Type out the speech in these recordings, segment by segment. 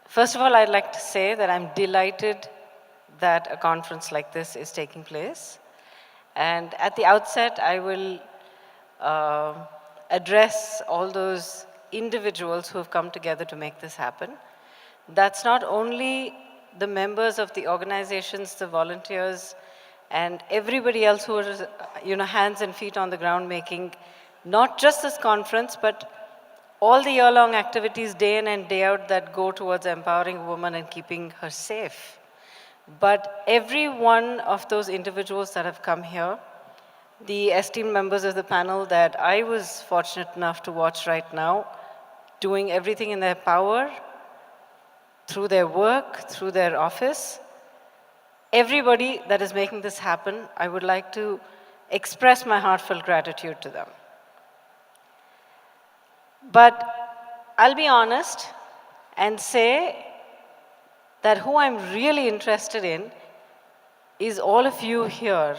First of all, I'd like to say that I'm delighted that a conference like this is taking place. And at the outset, I will uh, address all those individuals who have come together to make this happen. That's not only the members of the organizations, the volunteers, and everybody else who are, hands and feet on the ground making not just this conference, but all the year-long activities day in and day out that go towards empowering a woman and keeping her safe. But every one of those individuals that have come here, the esteemed members of the panel that I was fortunate enough to watch right now, doing everything in their power, through their work, through their office, everybody that is making this happen, I would like to express my heartfelt gratitude to them. But I'll be honest and say that who I'm really interested in is all of you here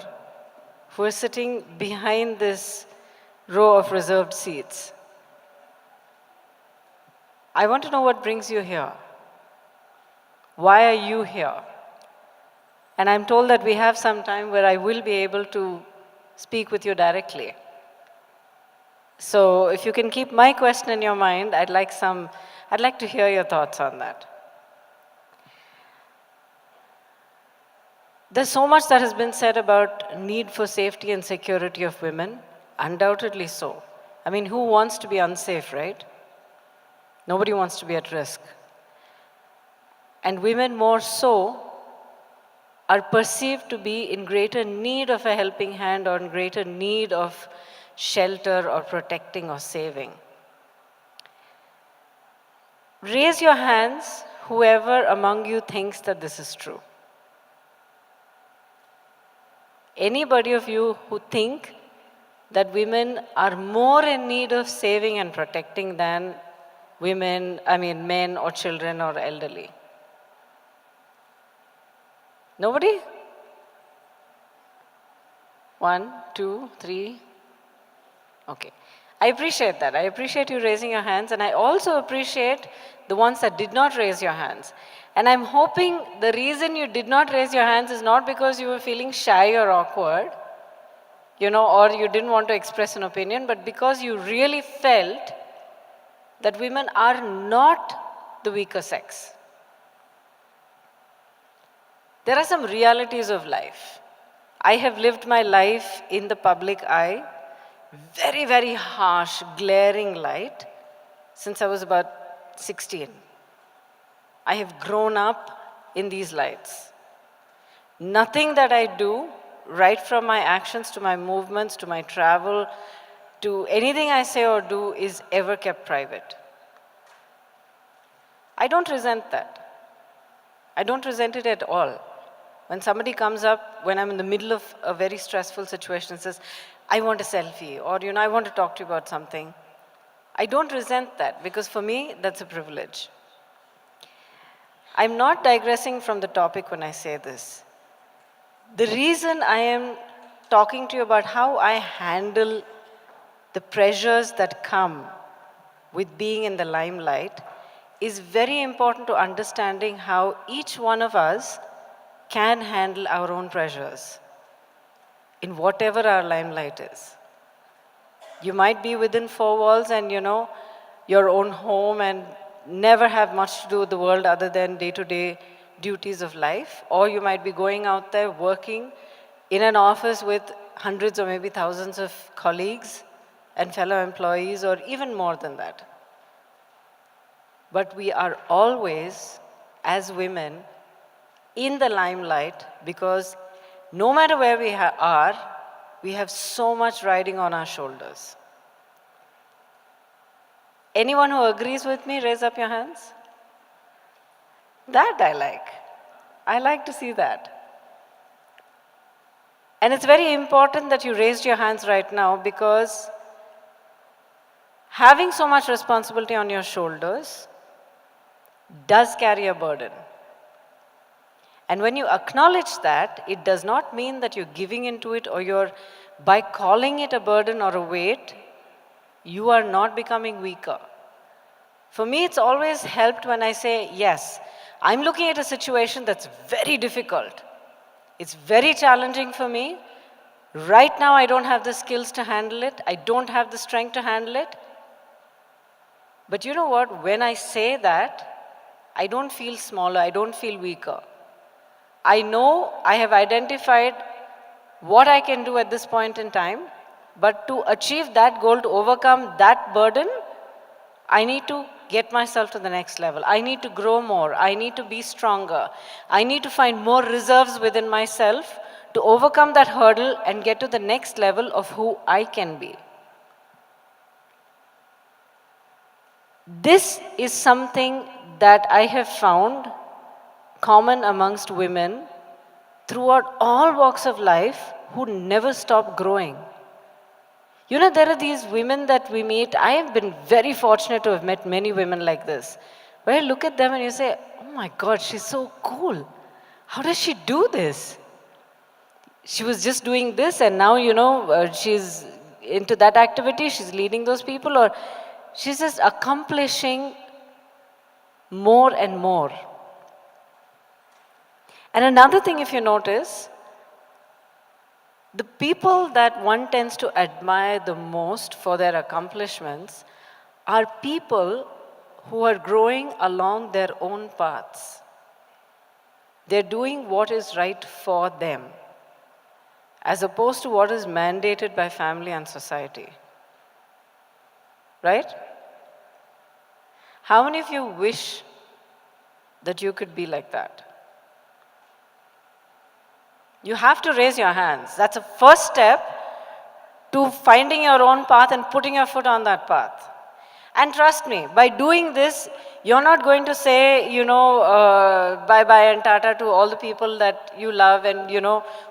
who are sitting behind this row of reserved seats. I want to know what brings you here. Why are you here? And I'm told that we have some time where I will be able to speak with you directly. So if you can keep my question in your mind, I'd like to hear your thoughts on that. There's so much that has been said about need for safety and security of women, undoubtedly so. I mean, who wants to be unsafe, right? Nobody wants to be at risk. And women more so are perceived to be in greater need of a helping hand or in greater need of shelter or protecting or saving. Raise your hands, whoever among you thinks that this is true. Anybody of you who think that women are more in need of saving and protecting than men or children or elderly? Nobody? 1, 2, 3. Okay. I appreciate that. I appreciate you raising your hands, and I also appreciate the ones that did not raise your hands. And I'm hoping the reason you did not raise your hands is not because you were feeling shy or awkward, or you didn't want to express an opinion, but because you really felt that women are not the weaker sex. There are some realities of life. I have lived my life in the public eye, very, very harsh, glaring light, since I was about 16. I have grown up in these lights. Nothing that I do, right from my actions to my movements, to my travel, to anything I say or do is ever kept private. I don't resent that. I don't resent it at all. When somebody comes up, when I'm in the middle of a very stressful situation and says, I want a selfie, or I want to talk to you about something, I don't resent that, because for me, that's a privilege. I'm not digressing from the topic when I say this. The reason I am talking to you about how I handle the pressures that come with being in the limelight is very important to understanding how each one of us can handle our own pressures in whatever our limelight is. You might be within 4 walls and your own home and never have much to do with the world other than day-to-day duties of life, or you might be going out there working in an office with hundreds or maybe thousands of colleagues and fellow employees, or even more than that. But we are always, as women, in the limelight, because no matter where we are, we have so much riding on our shoulders. Anyone who agrees with me, raise up your hands. That I like. I like to see that. And it's very important that you raised your hands right now, because having so much responsibility on your shoulders does carry a burden. And when you acknowledge that, it does not mean that you're giving into it, or by calling it a burden or a weight, you are not becoming weaker. For me, it's always helped when I say, yes, I'm looking at a situation that's very difficult. It's very challenging for me. Right now, I don't have the skills to handle it. I don't have the strength to handle it. But you know what? When I say that, I don't feel smaller. I don't feel weaker. I know I have identified what I can do at this point in time, but to achieve that goal, to overcome that burden, I need to get myself to the next level. I need to grow more. I need to be stronger. I need to find more reserves within myself to overcome that hurdle and get to the next level of who I can be. This is something that I have found common amongst women throughout all walks of life who never stop growing. You know, there are these women that we meet. I have been very fortunate to have met many women like this, where you look at them and you say, oh my God, she's so cool. How does she do this? She was just doing this and now, she's into that activity, she's leading those people, or she's just accomplishing more and more. And another thing, if you notice, the people that one tends to admire the most for their accomplishments are people who are growing along their own paths. They're doing what is right for them, as opposed to what is mandated by family and society. Right? How many of you wish that you could be like that? You have to raise your hands. That's a first step to finding your own path and putting your foot on that path. And trust me, by doing this, you're not going to say, bye-bye and tata to all the people that you love and,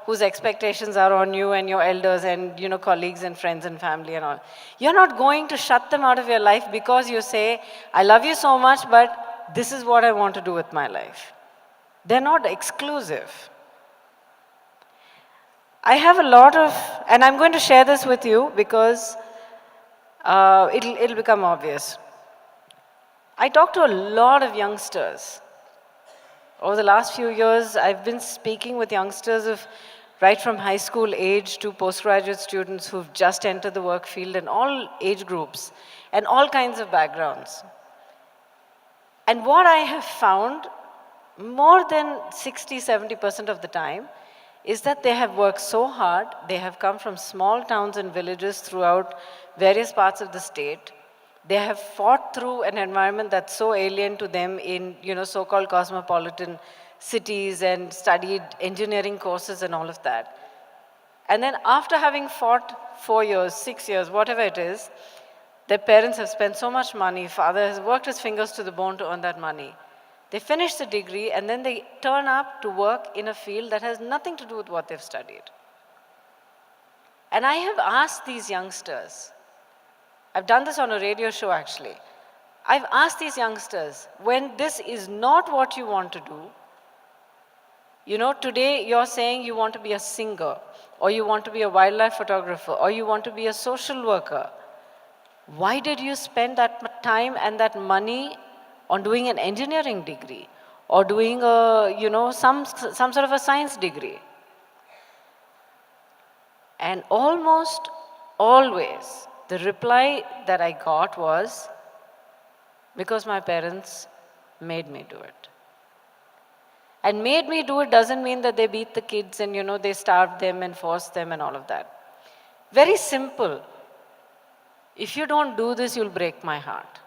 whose expectations are on you and your elders and, colleagues and friends and family and all. You're not going to shut them out of your life because you say, I love you so much, but this is what I want to do with my life. They're not exclusive. I have a lot of, and I'm going to share this with you because it'll become obvious. I talk to a lot of youngsters. Over the last few years, I've been speaking with youngsters of right from high school age to postgraduate students who've just entered the work field in all age groups and all kinds of backgrounds. And what I have found more than 60-70% of the time is that they have worked so hard, they have come from small towns and villages throughout various parts of the state. They have fought through an environment that's so alien to them in, so-called cosmopolitan cities and studied engineering courses and all of that. And then after having fought 4 years, 6 years, whatever it is, their parents have spent so much money, father has worked his fingers to the bone to earn that money. They finish the degree and then they turn up to work in a field that has nothing to do with what they've studied. And I have asked these youngsters, I've done this on a radio show actually. I've asked these youngsters, when this is not what you want to do, today you're saying you want to be a singer, or you want to be a wildlife photographer, or you want to be a social worker. Why did you spend that time and that money on doing an engineering degree or doing some sort of a science degree? And almost always the reply that I got was, because my parents made me do it. And made me do it doesn't mean that they beat the kids and they starve them and force them and all of that. Very simple. If you don't do this, you'll break my heart.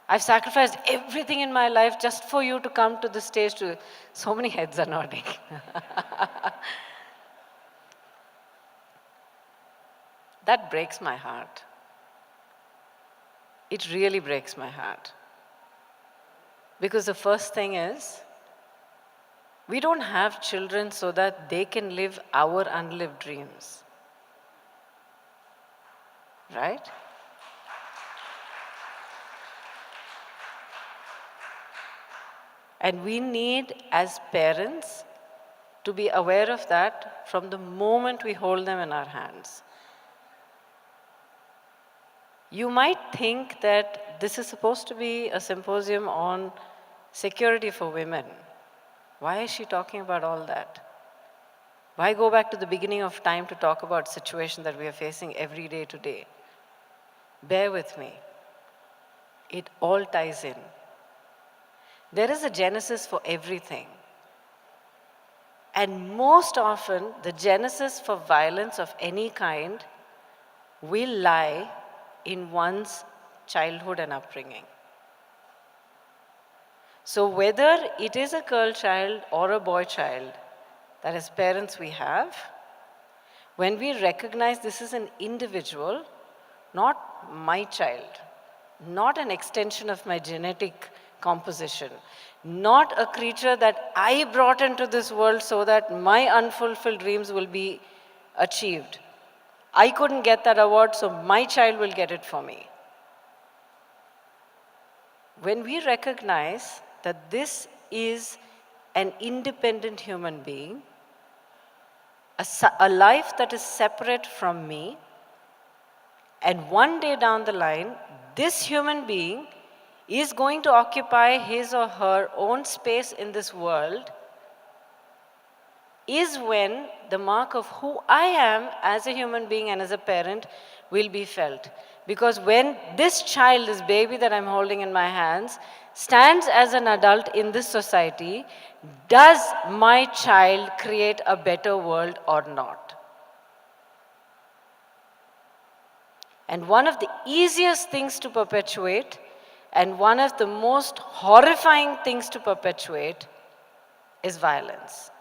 I've sacrificed everything in my life just for you to come to the stage to... So many heads are nodding. That breaks my heart. It really breaks my heart. Because the first thing is, we don't have children so that they can live our unlived dreams. Right? And we need, as parents, to be aware of that from the moment we hold them in our hands. You might think that this is supposed to be a symposium on security for women. Why is she talking about all that? Why go back to the beginning of time to talk about situation that we are facing every day today? Bear with me. It all ties in. There is a genesis for everything. And most often, the genesis for violence of any kind will lie in one's childhood and upbringing. So whether it is a girl child or a boy child, that as parents we have, when we recognize this is an individual, not my child, not an extension of my genetic composition, not a creature that I brought into this world so that my unfulfilled dreams will be achieved. I couldn't get that award, so my child will get it for me. When we recognize that this is an independent human being, a life that is separate from me, and one day down the line, this human being is going to occupy his or her own space in this world, is when the mark of who I am as a human being and as a parent will be felt. Because when this child, this baby that I'm holding in my hands, stands as an adult in this society, does my child create a better world or not? And one of the easiest things to perpetuate and one of the most horrifying things to perpetuate is violence.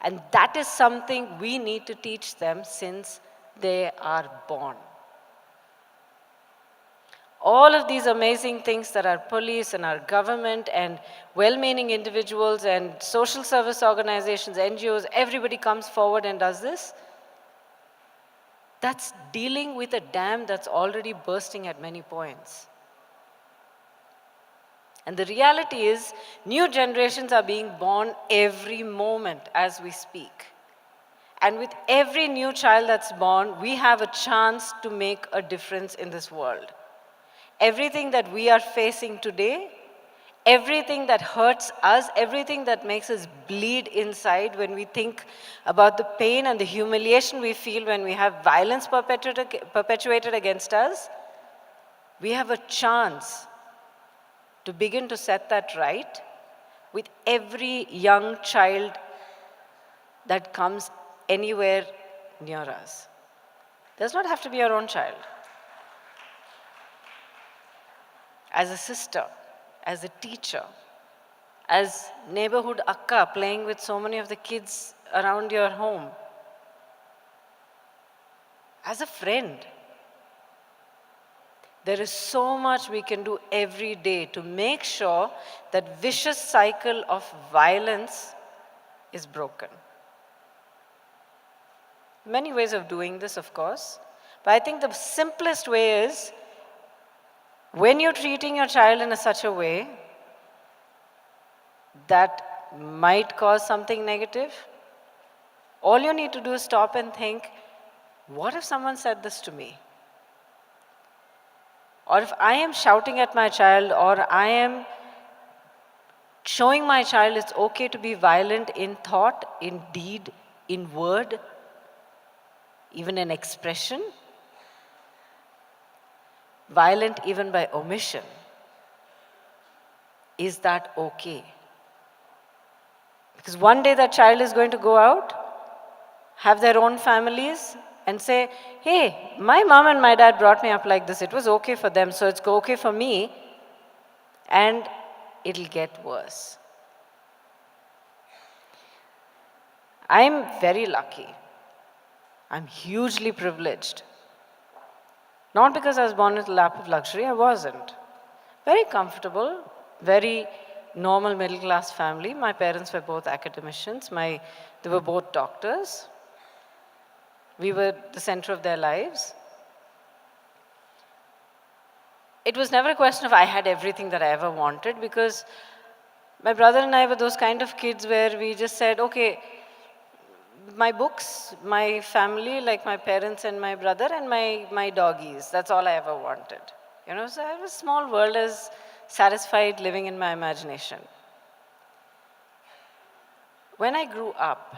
And that is something we need to teach them since they are born. All of these amazing things that our police and our government and well-meaning individuals and social service organizations, NGOs, everybody comes forward and does this. That's dealing with a dam that's already bursting at many points. And the reality is, new generations are being born every moment as we speak. And with every new child that's born, we have a chance to make a difference in this world. Everything that we are facing today, everything that hurts us, everything that makes us bleed inside when we think about the pain and the humiliation we feel when we have violence perpetuated against us, we have a chance to begin to set that right with every young child that comes anywhere near us. Does not have to be our own child. As a sister, as a teacher, as neighborhood akka playing with so many of the kids around your home, as a friend. There is so much we can do every day to make sure that vicious cycle of violence is broken. Many ways of doing this, of course, but I think the simplest way is when you're treating your child in such a way that might cause something negative, all you need to do is stop and think, what if someone said this to me? Or if I am shouting at my child, or I am showing my child it's okay to be violent in thought, in deed, in word, even in expression, violent even by omission, is that okay? Because one day that child is going to go out, have their own families, and say, hey, my mom and my dad brought me up like this. It was okay for them, so it's okay for me. And it'll get worse. I'm very lucky. I'm hugely privileged. Not because I was born in the lap of luxury, I wasn't. Very comfortable, very normal middle class family. My parents were both academicians. They were both doctors. We were the center of their lives. It was never a question of I had everything that I ever wanted, because my brother and I were those kind of kids where we just said, okay, my books, my family, like my parents and my brother, and my doggies, that's all I ever wanted. So I was a small world as satisfied living in my imagination. When I grew up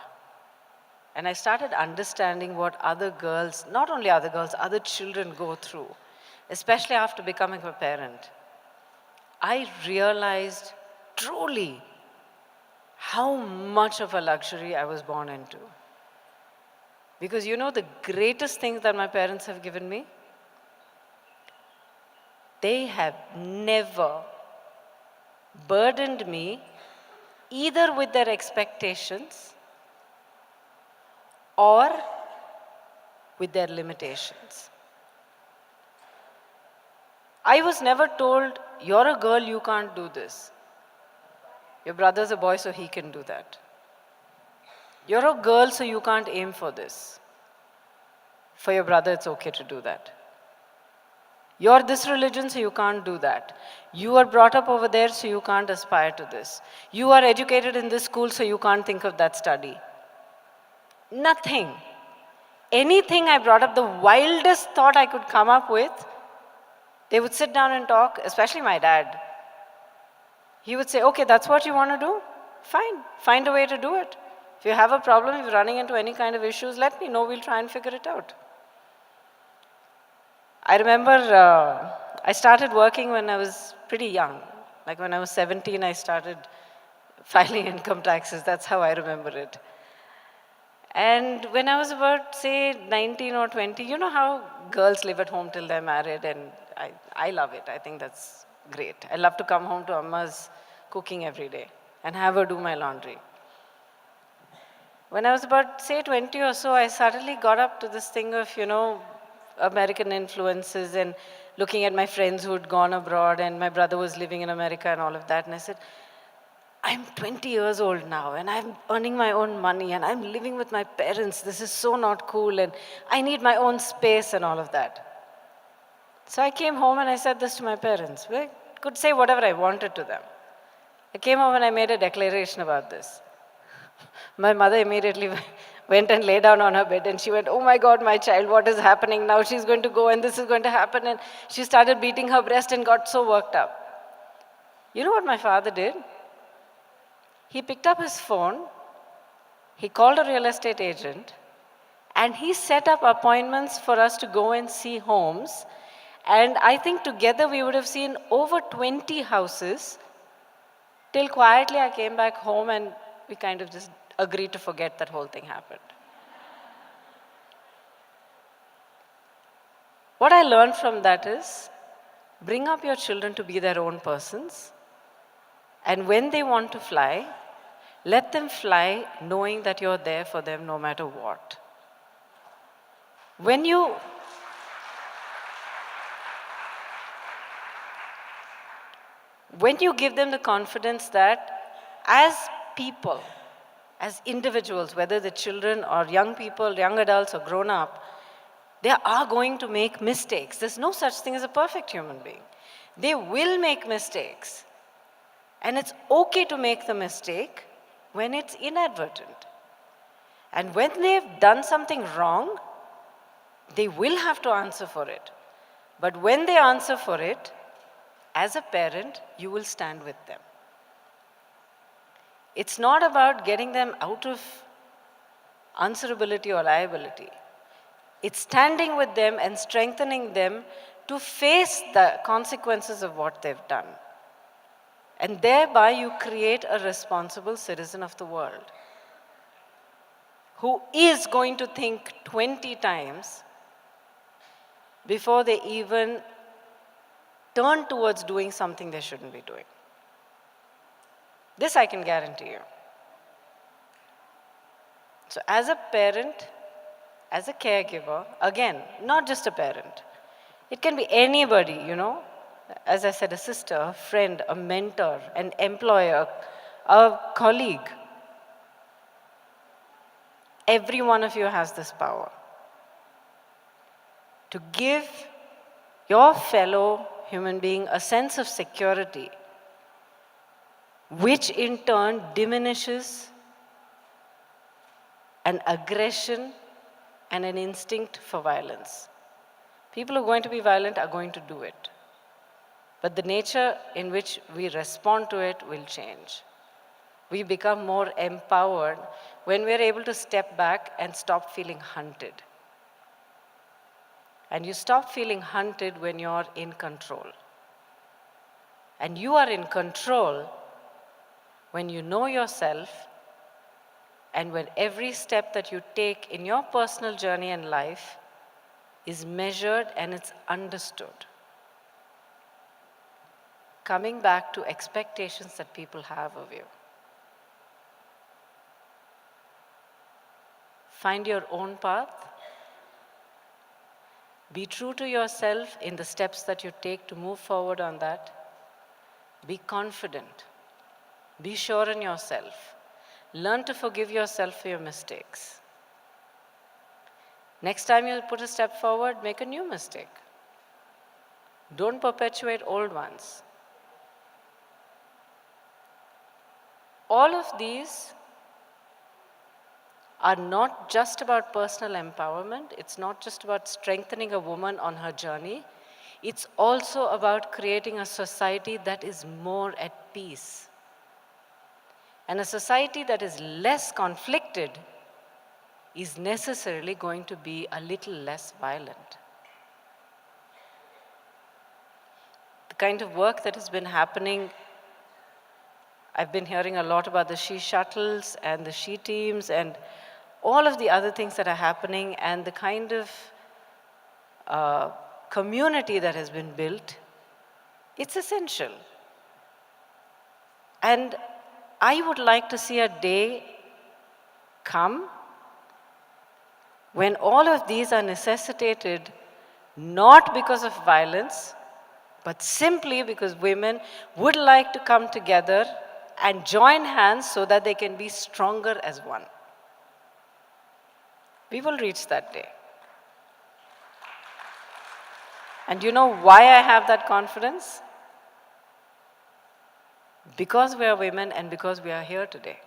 and I started understanding what other girls, not only other girls, other children go through, especially after becoming a parent, I realized truly how much of a luxury I was born into. Because the greatest things that my parents have given me, they have never burdened me either with their expectations or with their limitations. I was never told, you're a girl, you can't do this. Your brother's a boy, so he can do that. You're a girl, so you can't aim for this. For your brother, it's okay to do that. You're this religion, so you can't do that. You are brought up over there, so you can't aspire to this. You are educated in this school, so you can't think of that study. Nothing. Anything I brought up, the wildest thought I could come up with, they would sit down and talk, especially my dad. He would say, okay, that's what you want to do? Fine, find a way to do it. If you have a problem, if you're running into any kind of issues, let me know, we'll try and figure it out. I remember I started working when I was pretty young. Like when I was 17, I started filing income taxes. That's how I remember it. And when I was about, say, 19 or 20, you know how girls live at home till they're married, and I love it. I think that's great. I love to come home to Amma's cooking every day and have her do my laundry. When I was about, say, 20 or so, I suddenly got up to this thing of, American influences and looking at my friends who had gone abroad, and my brother was living in America and all of that. And I said, I'm 20 years old now and I'm earning my own money and I'm living with my parents. This is so not cool and I need my own space and all of that. So I came home and I said this to my parents. I could say whatever I wanted to them. I came home and I made a declaration about this. My mother immediately went and lay down on her bed and she went, oh my God, my child, what is happening now? She's going to go and this is going to happen. And she started beating her breast and got so worked up. You know what my father did? He picked up his phone, he called a real estate agent, and he set up appointments for us to go and see homes. And I think together we would have seen over 20 houses till quietly I came back home and we kind of just agreed to forget that whole thing happened. What I learned from that is, bring up your children to be their own persons. And when they want to fly, let them fly knowing that you're there for them no matter what. When you give them the confidence that as people, as individuals, whether they're children or young people, young adults or grown up, they are going to make mistakes. There's no such thing as a perfect human being. They will make mistakes. And it's okay to make the mistake when it's inadvertent. And when they've done something wrong, they will have to answer for it. But when they answer for it, as a parent, you will stand with them. It's not about getting them out of answerability or liability. It's standing with them and strengthening them to face the consequences of what they've done. And thereby you create a responsible citizen of the world who is going to think 20 times before they even turn towards doing something they shouldn't be doing. This I can guarantee you. So as a parent, as a caregiver, again, not just a parent, it can be anybody, as I said, a sister, a friend, a mentor, an employer, a colleague. Every one of you has this power to give your fellow human being a sense of security, which in turn diminishes an aggression and an instinct for violence. People who are going to be violent are going to do it. but the nature in which we respond to it will change. We become more empowered when we're able to step back and stop feeling hunted. And you stop feeling hunted when you're in control. And you are in control when you know yourself and when every step that you take in your personal journey and life is measured and it's understood. Coming back to expectations that people have of you. Find your own path. Be true to yourself in the steps that you take to move forward on that. Be confident. Be sure in yourself. Learn to forgive yourself for your mistakes. Next time you put a step forward, make a new mistake. Don't perpetuate old ones. All of these are not just about personal empowerment. It's not just about strengthening a woman on her journey. It's also about creating a society that is more at peace. And a society that is less conflicted is necessarily going to be a little less violent. The kind of work that has been happening, I've been hearing a lot about the she shuttles and the she teams and all of the other things that are happening, and the kind of community that has been built, it's essential. And I would like to see a day come when all of these are necessitated not because of violence, but simply because women would like to come together and join hands so that they can be stronger as one. We will reach that day. And you know why I have that confidence? Because we are women and because we are here today.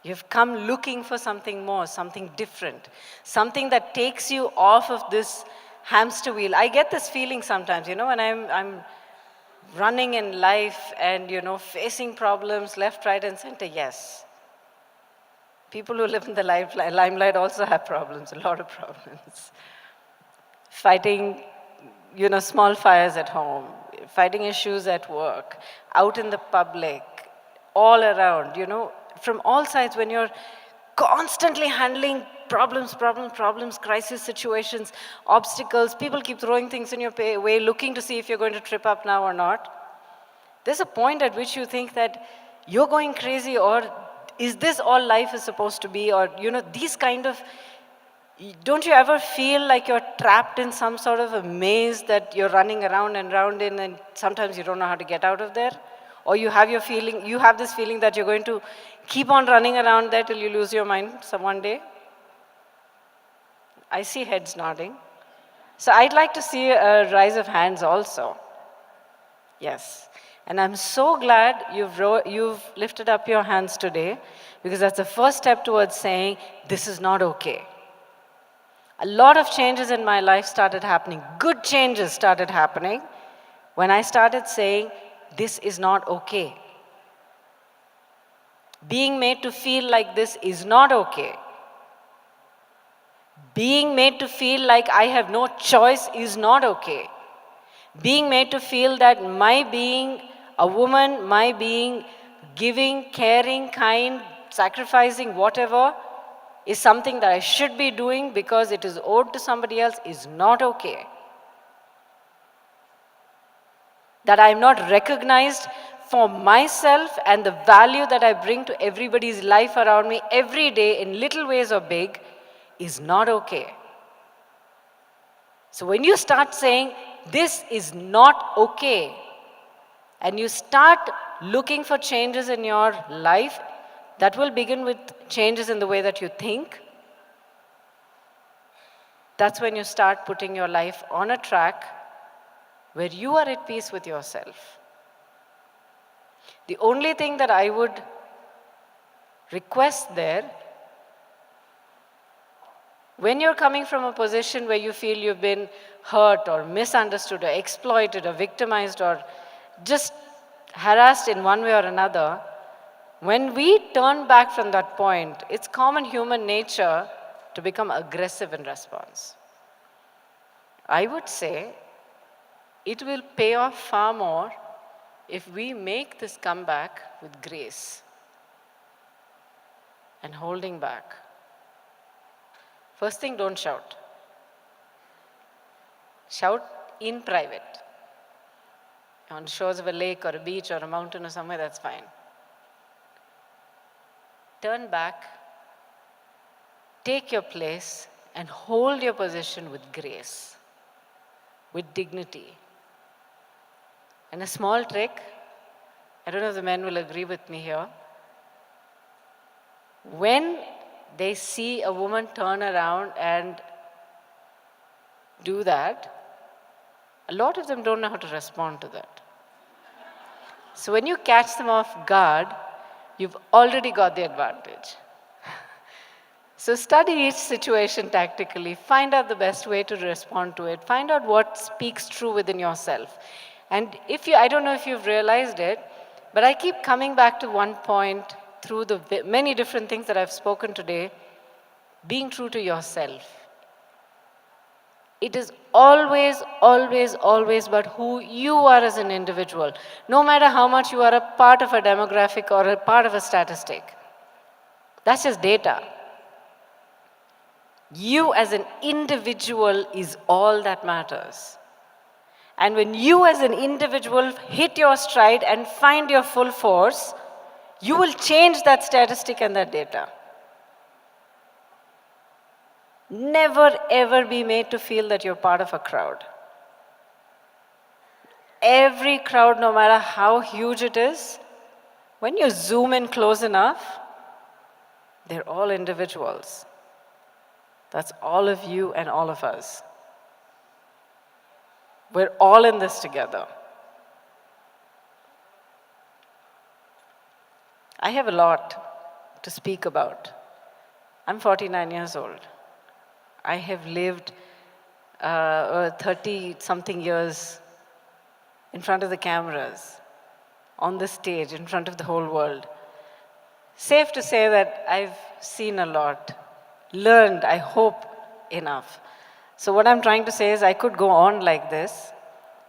You've come looking for something more, something different, something that takes you off of this hamster wheel. I get this feeling sometimes, when I'm running in life and, facing problems left, right, and center. Yes. People who live in the limelight also have problems, a lot of problems. Fighting, small fires at home, fighting issues at work, out in the public, all around, from all sides. When you're constantly handling problems, crisis situations, obstacles, people keep throwing things in your way, looking to see if you're going to trip up now or not. There's a point at which you think that you're going crazy, or is this all life is supposed to be? Or, these kind of, don't you ever feel like you're trapped in some sort of a maze that you're running around and round in, and sometimes you don't know how to get out of there? Or you have this feeling that you're going to keep on running around there till you lose your mind one day? I see heads nodding. So I'd like to see a rise of hands also. Yes. And I'm so glad you've lifted up your hands today, because that's the first step towards saying, this is not okay. A lot of changes in my life started happening. Good changes started happening when I started saying, this is not okay. Being made to feel like this is not okay. Being made to feel like I have no choice is not okay. Being made to feel that my being a woman, my being giving, caring, kind, sacrificing, whatever, is something that I should be doing because it is owed to somebody else is not okay. That I'm not recognized for myself and the value that I bring to everybody's life around me every day in little ways or big is not okay. So when you start saying, this is not okay, and you start looking for changes in your life, that will begin with changes in the way that you think. That's when you start putting your life on a track where you are at peace with yourself. The only thing that I would request there When you're coming from a position where you feel you've been hurt or misunderstood or exploited or victimized or just harassed in one way or another, when we turn back from that point, it's common human nature to become aggressive in response. I would say it will pay off far more if we make this comeback with grace and holding back. First thing, don't shout. Shout in private. On the shores of a lake or a beach or a mountain or somewhere, that's fine. Turn back, take your place, and hold your position with grace, with dignity. And a small trick, I don't know if the men will agree with me here. When they see a woman turn around and do that, a lot of them don't know how to respond to that. So when you catch them off guard, you've already got the advantage. So study each situation tactically, find out the best way to respond to it, find out what speaks true within yourself. And I don't know if you've realized it, but I keep coming back to one point through the many different things that I've spoken today, being true to yourself. It is always, always, always about who you are as an individual, no matter how much you are a part of a demographic or a part of a statistic. That's just data. You as an individual is all that matters. And when you as an individual hit your stride and find your full force, you will change that statistic and that data. Never ever be made to feel that you're part of a crowd. Every crowd, no matter how huge it is, when you zoom in close enough, they're all individuals. That's all of you and all of us. We're all in this together. I have a lot to speak about. I'm 49 years old. I have lived 30-something years in front of the cameras, on the stage, in front of the whole world. Safe to say that I've seen a lot, learned, I hope, enough. So what I'm trying to say is I could go on like this,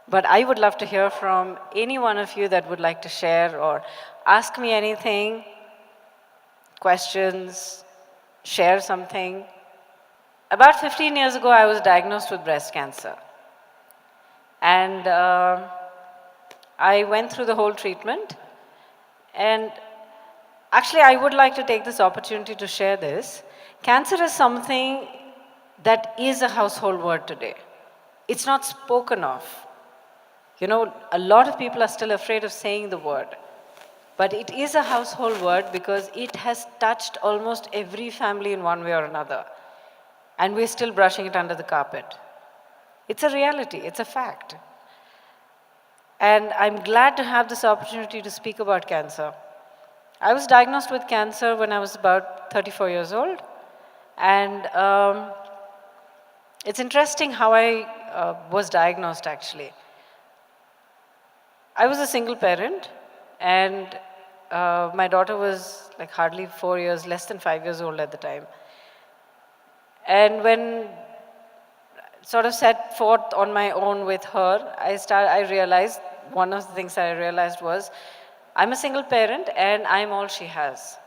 but I would love to hear from any one of you that would like to share or ask me anything, questions, share something. About 15 years ago, I was diagnosed with breast cancer. And I went through the whole treatment. And actually, I would like to take this opportunity to share this. Cancer is something that is a household word today. It's not spoken of. You know, a lot of people are still afraid of saying the word. But it is a household word because it has touched almost every family in one way or another. And we're still brushing it under the carpet. It's a reality, it's a fact. And I'm glad to have this opportunity to speak about cancer. I was diagnosed with cancer when I was about 34 years old. And it's interesting how I was diagnosed, actually. I was a single parent, and my daughter was like hardly 4 years, less than 5 years old at the time. And when sort of set forth on my own with her, I realized, one of the things that I realized was, I'm a single parent and I'm all she has.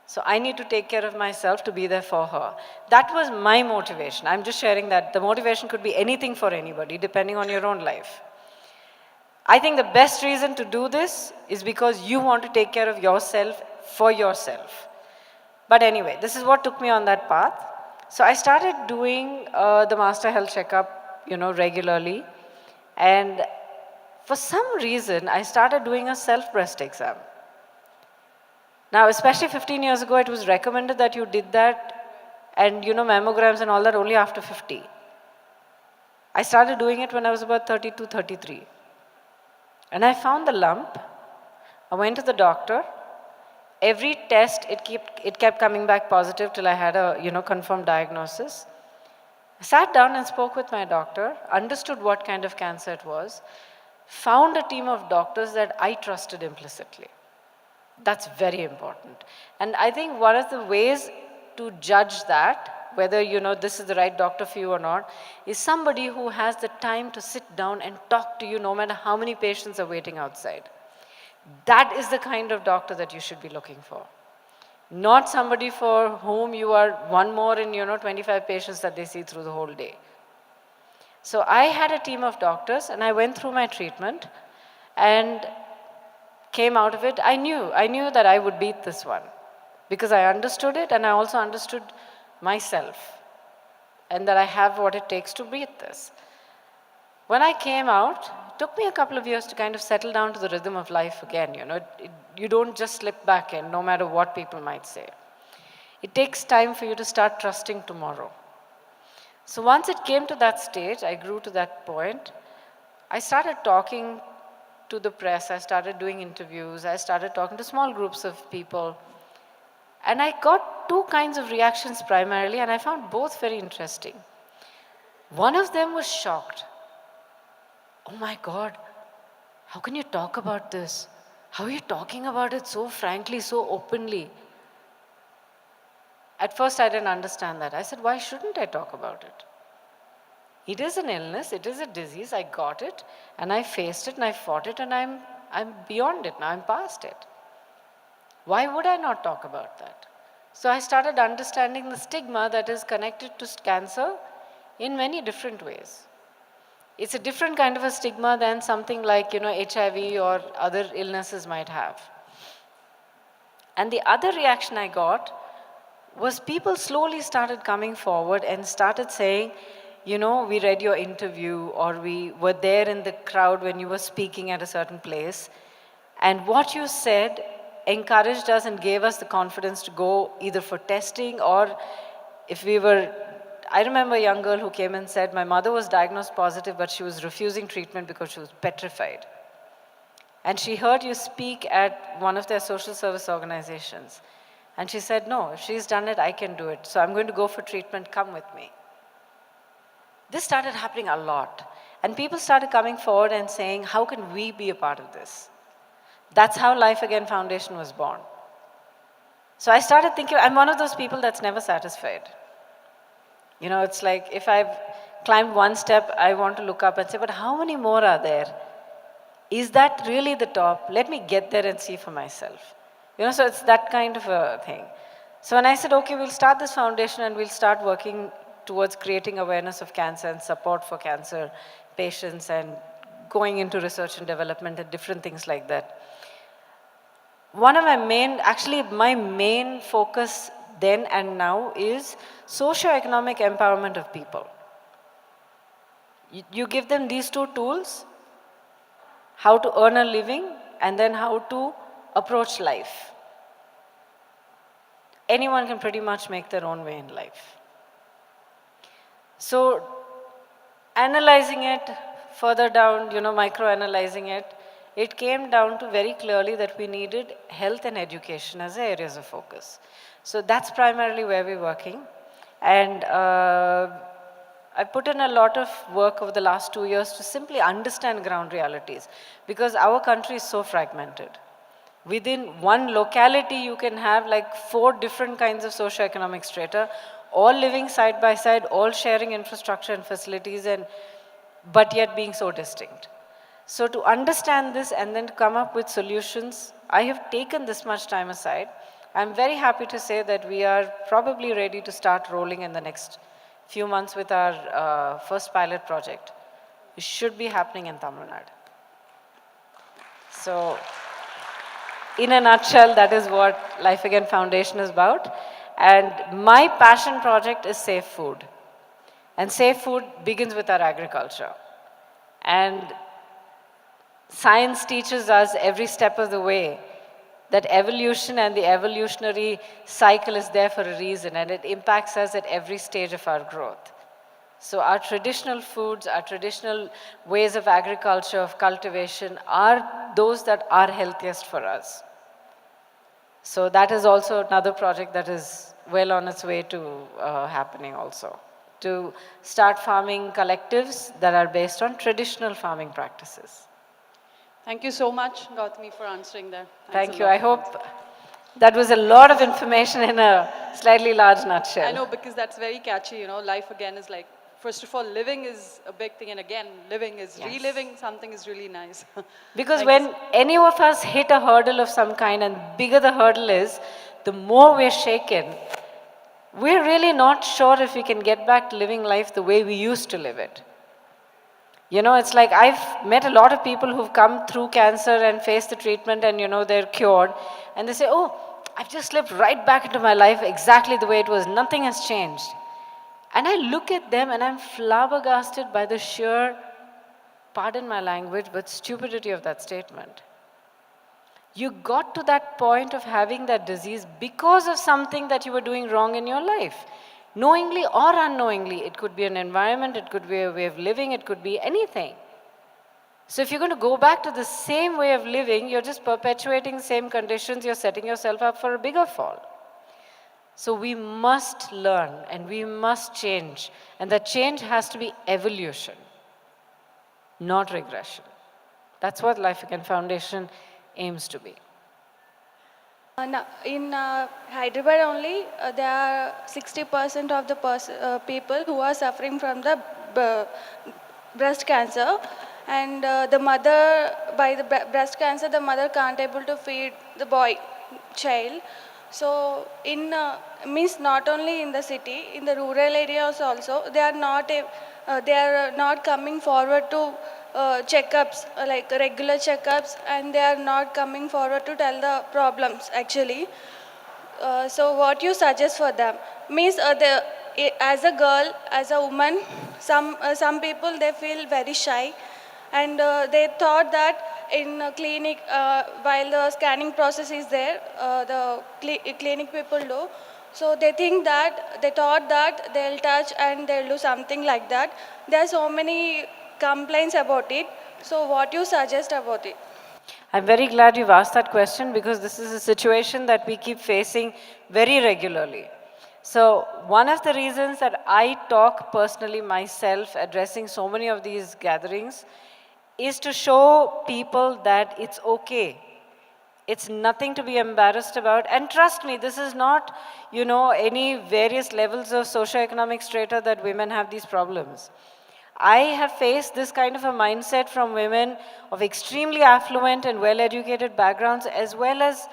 So I need to take care of myself to be there for her. That was my motivation. I'm just sharing that. The motivation could be anything for anybody, depending on your own life. I think the best reason to do this is because you want to take care of yourself for yourself. But anyway, this is what took me on that path. So I started doing the master health checkup, regularly. And for some reason, I started doing a self-breast exam. Now, especially 15 years ago, it was recommended that you did that and, mammograms and all that only after 50. I started doing it when I was about 32, 33. And I found the lump. I went to the doctor. Every test, it kept coming back positive till I had a, confirmed diagnosis. I sat down and spoke with my doctor, understood what kind of cancer it was, found a team of doctors that I trusted implicitly. That's very important. And I think one of the ways to judge that, whether this is the right doctor for you or not, is somebody who has the time to sit down and talk to you no matter how many patients are waiting outside. That is the kind of doctor that you should be looking for. Not somebody for whom you are one more in 25 patients that they see through the whole day. So I had a team of doctors and I went through my treatment and came out of it. I knew that I would beat this one because I understood it and I also understood myself and that I have what it takes to beat this. When I came out, it took me a couple of years to kind of settle down to the rhythm of life again. You don't just slip back in, no matter what people might say. It takes time for you to start trusting tomorrow. So once it came to that stage, I grew to that point, I started talking to the press, I started doing interviews, I started talking to small groups of people. And I got two kinds of reactions primarily, and I found both very interesting. One of them was shocked. Oh my God, how can you talk about this? How are you talking about it so frankly, so openly? At first, I didn't understand that. I said, why shouldn't I talk about it? It is an illness, it is a disease, I got it, and I faced it, and I fought it, and I'm beyond it now, I'm past it. Why would I not talk about that? So I started understanding the stigma that is connected to cancer in many different ways. It's a different kind of a stigma than something like, HIV or other illnesses might have. And the other reaction I got was people slowly started coming forward and started saying, we read your interview or we were there in the crowd when you were speaking at a certain place. And what you said encouraged us and gave us the confidence to go either for testing or if we were, I remember a young girl who came and said, my mother was diagnosed positive, but she was refusing treatment because she was petrified. And she heard you speak at one of their social service organizations. And she said, no, if she's done it, I can do it. So I'm going to go for treatment, come with me. This started happening a lot. And people started coming forward and saying, how can we be a part of this? That's how Life Again Foundation was born. So I started thinking, I'm one of those people that's never satisfied. It's like if I've climbed one step, I want to look up and say, but how many more are there? Is that really the top? Let me get there and see for myself. So it's that kind of a thing. So when I said, okay, we'll start this foundation and we'll start working towards creating awareness of cancer and support for cancer patients and going into research and development and different things like that. One of my main focus then and now is socio-economic empowerment of people. You give them these two tools, how to earn a living and then how to approach life. Anyone can pretty much make their own way in life. So analyzing it further down, micro-analyzing it, it came down to very clearly that we needed health and education as areas of focus. So that's primarily where we're working. And I put in a lot of work over the last 2 years to simply understand ground realities because our country is so fragmented. Within one locality, you can have like 4 different kinds of socioeconomic strata, all living side by side, all sharing infrastructure and facilities, but yet being so distinct. So to understand this and then to come up with solutions, I have taken this much time aside. I'm very happy to say that we are probably ready to start rolling in the next few months with our first pilot project. It should be happening in Tamil Nadu. So in a nutshell, that is what Life Again Foundation is about. And my passion project is safe food. And safe food begins with our agriculture. And science teaches us every step of the way that evolution and the evolutionary cycle is there for a reason, and it impacts us at every stage of our growth. So our traditional foods, our traditional ways of agriculture, of cultivation, are those that are healthiest for us. So that is also another project that is well on its way to happening also. To start farming collectives that are based on traditional farming practices. Thank you so much, Gautami, for answering that. Thanks a Thank you. lot. I hope that was a lot of information in a slightly large nutshell. I know, because that's very catchy, life again is like, first of all, living is a big thing, and again, living is Yes. reliving something is really nice. Because Thank you. when any of us hit a hurdle of some kind, and bigger the hurdle is, the more we're shaken, we're really not sure if we can get back to living life the way we used to live it. It's like I've met a lot of people who've come through cancer and faced the treatment and, they're cured. And they say, oh, I've just slipped right back into my life exactly the way it was. Nothing has changed. And I look at them and I'm flabbergasted by the sheer, pardon my language, but stupidity of that statement. You got to that point of having that disease because of something that you were doing wrong in your life. Knowingly or unknowingly, it could be an environment, it could be a way of living, it could be anything. So if you're going to go back to the same way of living, you're just perpetuating the same conditions, you're setting yourself up for a bigger fall. So we must learn and we must change. And that change has to be evolution, not regression. That's what Life Again Foundation aims to be. In Hyderabad only, there are 60% of the people who are suffering from the breast cancer, and the mother, by the breast cancer, the mother can't able to feed the child. So in means not only in the city, in the rural areas also, they are not coming forward to checkups, like regular checkups, and they are not coming forward to tell the problems actually. So what you suggest for them means as a girl, as a woman, some people they feel very shy, and they thought that in a clinic, while the scanning process is there, the clinic people do. So they thought that they'll touch and they'll do something like that. There are so many complaints about it. So what you suggest about it? I'm very glad you've asked that question because this is a situation that we keep facing very regularly. So one of the reasons that I talk personally myself addressing so many of these gatherings is to show people that it's okay. It's nothing to be embarrassed about. And trust me, this is not, any various levels of socioeconomic strata that women have these problems. I have faced this kind of a mindset from women of extremely affluent and well-educated backgrounds, as well as,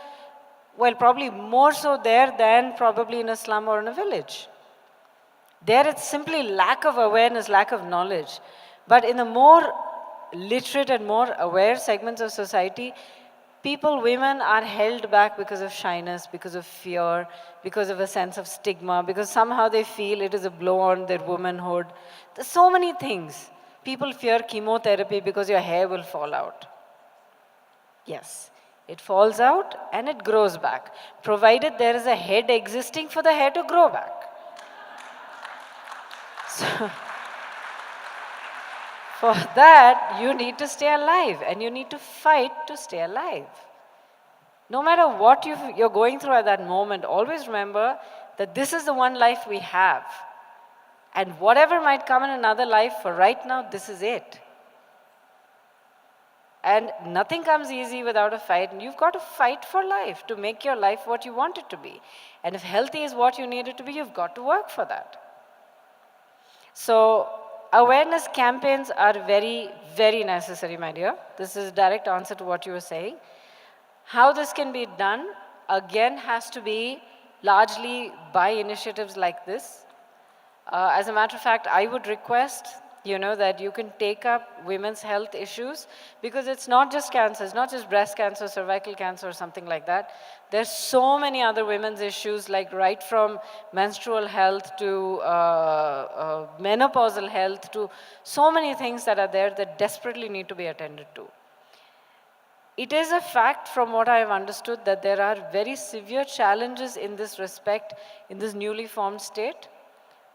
well, probably more so there than probably in a slum or in a village. There it's simply lack of awareness, lack of knowledge. But in the more literate and more aware segments of society, women are held back because of shyness, because of fear, because of a sense of stigma, because somehow they feel it is a blow on their womanhood. There's so many things. People fear chemotherapy because your hair will fall out. Yes, it falls out and it grows back, provided there is a head existing for the hair to grow back. So, for that, you need to stay alive and you need to fight to stay alive. No matter what you're going through at that moment, always remember that this is the one life we have. And whatever might come in another life, for right now, this is it. And nothing comes easy without a fight, and you've got to fight for life to make your life what you want it to be. And if healthy is what you need it to be, you've got to work for that. So awareness campaigns are very, very necessary, my dear. This is a direct answer to what you were saying. How this can be done, again, has to be largely by initiatives like this. As a matter of fact, I would request, that you can take up women's health issues, because it's not just cancer, it's not just breast cancer, cervical cancer, or something like that. There's so many other women's issues, like right from menstrual health to menopausal health to so many things that are there that desperately need to be attended to. It is a fact, from what I have understood, that there are very severe challenges in this respect in this newly formed state.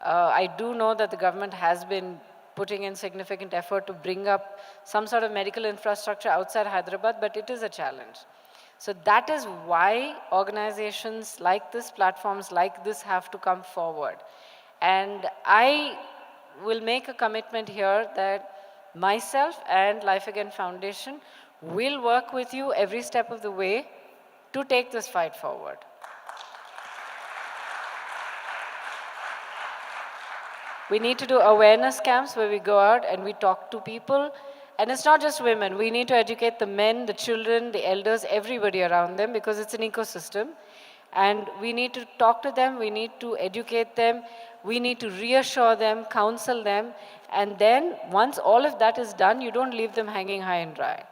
I do know that the government has been putting in significant effort to bring up some sort of medical infrastructure outside Hyderabad, but it is a challenge. So that is why organizations like this, platforms like this have to come forward. And I will make a commitment here that myself and Life Again Foundation will work with you every step of the way to take this fight forward. We need to do awareness camps where we go out and we talk to people. And it's not just women. We need to educate the men, the children, the elders, everybody around them, because it's an ecosystem. And we need to talk to them, we need to educate them, we need to reassure them, counsel them. And then once all of that is done, you don't leave them hanging high and dry.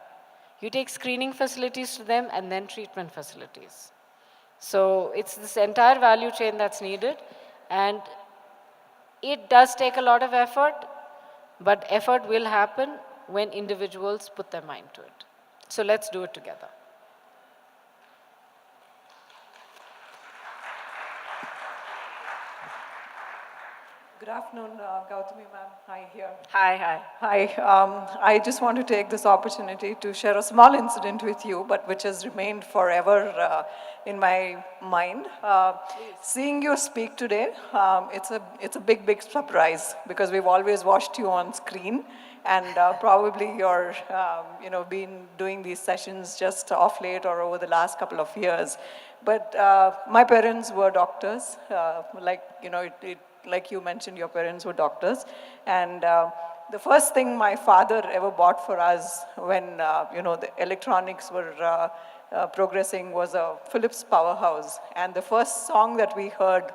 You take screening facilities to them and then treatment facilities. So it's this entire value chain that's needed. And it does take a lot of effort, but effort will happen when individuals put their mind to it. So let's do it together. Good afternoon, Gautami ma'am. Hi here. Hi. Hi. I just want to take this opportunity to share a small incident with you, but which has remained forever in my mind. Seeing you speak today, it's a big surprise because we've always watched you on screen, and probably you're been doing these sessions just off late or over the last couple of years. But my parents were doctors, like you mentioned, your parents were doctors. And the first thing my father ever bought for us when, the electronics were progressing was a Philips powerhouse. And the first song that we heard,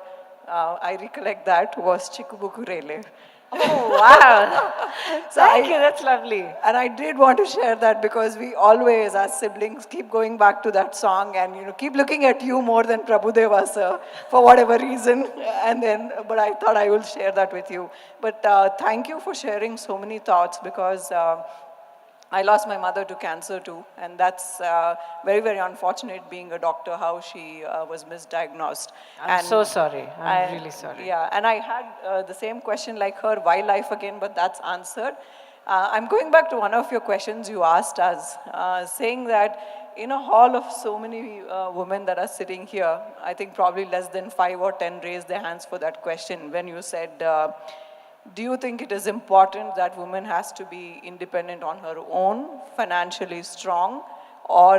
I recollect that, was Chikubukurele. Oh, wow. Thank you, that's lovely. And I did want to share that because we always, as siblings, keep going back to that song and keep looking at you more than Prabhudeva sir for whatever reason. But I thought I will share that with you. But thank you for sharing so many thoughts because I lost my mother to cancer too, and that's very unfortunate being a doctor, how she was misdiagnosed. I'm so sorry. I'm really sorry. Yeah, and I had the same question like her, why life again, but that's answered. I'm going back to one of your questions you asked us, saying that in a hall of so many women that are sitting here, I think probably less than 5 or 10 raised their hands for that question when you said, do you think it is important that woman has to be independent on her own, financially strong, or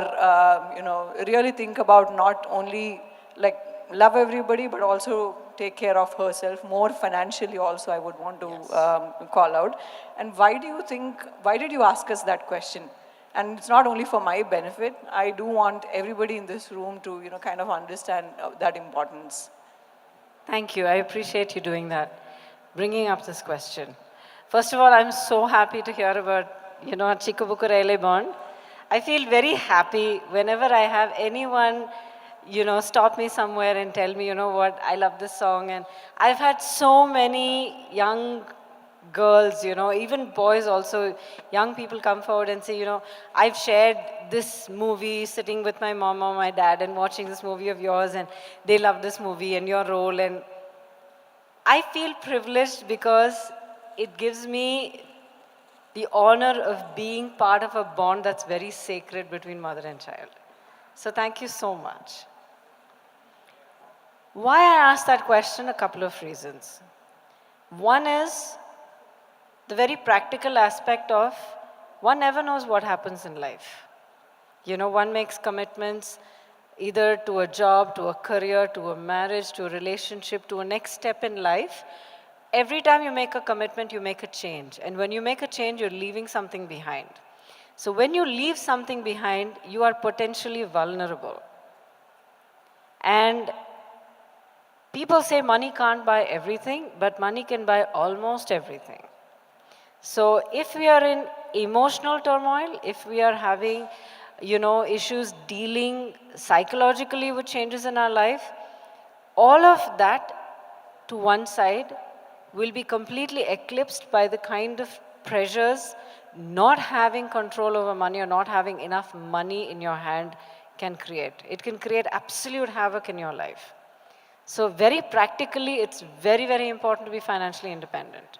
really think about not only like love everybody, but also take care of herself more financially also, I would want to call out. And why did you ask us that question? And it's not only for my benefit, I do want everybody in this room to kind of understand that importance. Thank you. I appreciate you doing that, bringing up this question. First of all, I'm so happy to hear about, Chikubukurele bond. I feel very happy whenever I have anyone, stop me somewhere and tell me, what, I love this song. And I've had so many young girls, even boys also, young people come forward and say, I've shared this movie sitting with my mom or my dad and watching this movie of yours, and they love this movie and your role. And I feel privileged because it gives me the honor of being part of a bond that's very sacred between mother and child. So thank you so much. Why I asked that question, a couple of reasons. One is the very practical aspect of one never knows what happens in life. One makes commitments either to a job, to a career, to a marriage, to a relationship, to a next step in life. Every time you make a commitment, you make a change. And when you make a change, you're leaving something behind. So when you leave something behind, you are potentially vulnerable. And people say money can't buy everything, but money can buy almost everything. So if we are in emotional turmoil, if we are having issues dealing psychologically with changes in our life, all of that to one side will be completely eclipsed by the kind of pressures not having control over money or not having enough money in your hand can create. It can create absolute havoc in your life. So very practically, it's very important to be financially independent.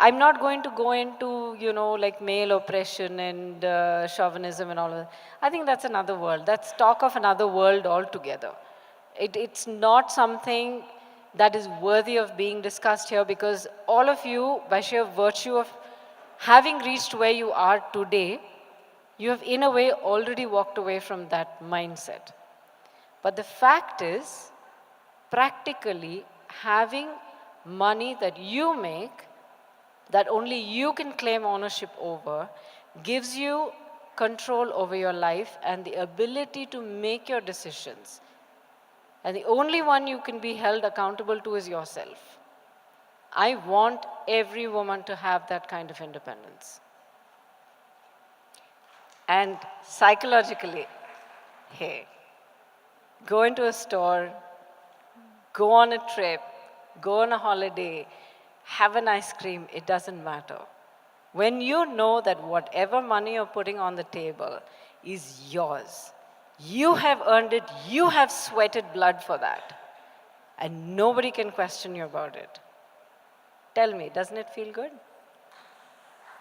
I'm not going to go into, like male oppression and chauvinism and all of that. I think that's another world. That's talk of another world altogether. It's not something that is worthy of being discussed here because all of you, by sheer virtue of having reached where you are today, you have in a way already walked away from that mindset. But the fact is, practically having money that you make, that only you can claim ownership over, gives you control over your life and the ability to make your decisions. And the only one you can be held accountable to is yourself. I want every woman to have that kind of independence. And psychologically, hey, go into a store, go on a trip, go on a holiday, have an ice cream, it doesn't matter. When you know that whatever money you're putting on the table is yours, you have earned it, you have sweated blood for that, and nobody can question you about it. Tell me, doesn't it feel good?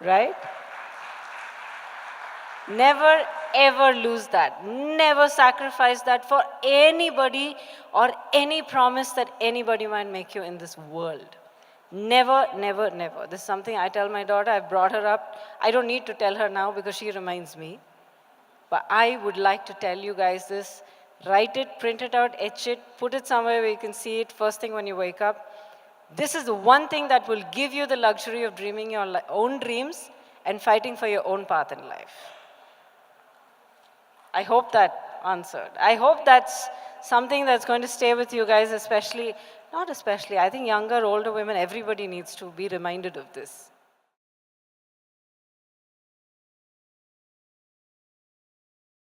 Right? Never ever lose that. Never sacrifice that for anybody or any promise that anybody might make you in this world. Never, never, never. This is something I tell my daughter. I've brought her up. I don't need to tell her now because she reminds me. But I would like to tell you guys this. Write it, print it out, etch it, put it somewhere where you can see it first thing when you wake up. This is the one thing that will give you the luxury of dreaming your own dreams and fighting for your own path in life. I hope that answered. I hope that's something that's going to stay with you guys, especially, not especially, I think younger, older women, everybody needs to be reminded of this.